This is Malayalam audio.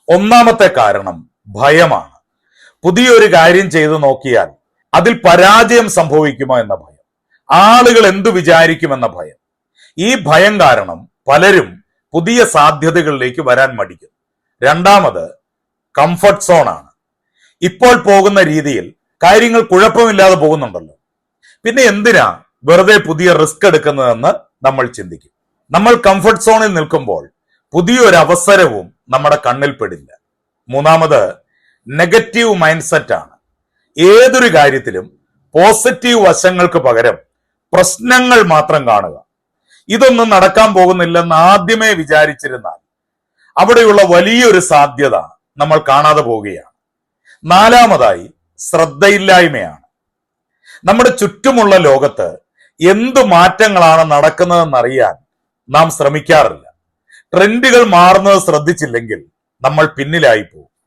ഒന്നാമത്തെ കാരണം ഭയമാണ്. പുതിയൊരു കാര്യം ചെയ്തു നോക്കിയാൽ അതിൽ പരാജയം സംഭവിക്കുമോ എന്ന ഭയം, ആളുകൾ എന്തു വിചാരിക്കുമെന്ന ഭയം. ഈ ഭയം കാരണം പലരും പുതിയ സാധ്യതകളിലേക്ക് വരാൻ മടിക്കും. രണ്ടാമത് കംഫർട്ട് സോണാണ്. ഇപ്പോൾ പോകുന്ന രീതിയിൽ കാര്യങ്ങൾ കുഴപ്പമില്ലാതെ പോകുന്നുണ്ടല്ലോ, പിന്നെ എന്തിനാ വെറുതെ പുതിയ റിസ്ക് എടുക്കുന്നതെന്ന് നമ്മൾ ചിന്തിക്കും. നമ്മൾ കംഫർട്ട് സോണിൽ നിൽക്കുമ്പോൾ പുതിയൊരു അവസരവും നമ്മുടെ കണ്ണിൽ പെടില്ല. മൂന്നാമത് നെഗറ്റീവ് മൈൻഡ് സെറ്റ് ആണ്. ഏതൊരു കാര്യത്തിലും പോസിറ്റീവ് വശങ്ങൾക്ക് പകരം പ്രശ്നങ്ങൾ മാത്രം കാണുക. ഇതൊന്നും നടക്കാൻ പോകുന്നില്ലെന്ന് ആദ്യമേ വിചാരിച്ചിരുന്നാൽ അവിടെയുള്ള വലിയൊരു സാധ്യത നമ്മൾ കാണാതെ പോവുകയാണ്. നാലാമതായി ശ്രദ്ധയില്ലായ്മയാണ്. നമ്മുടെ ചുറ്റുമുള്ള ലോകത്ത് എന്തു മാറ്റങ്ങളാണ് നടക്കുന്നതെന്നറിയാൻ നാം ശ്രമിക്കാറില്ല. ട്രെൻഡുകൾ മാറുന്നത് ശ്രദ്ധിച്ചില്ലെങ്കിൽ നമ്മൾ പിന്നിലായി പോകും.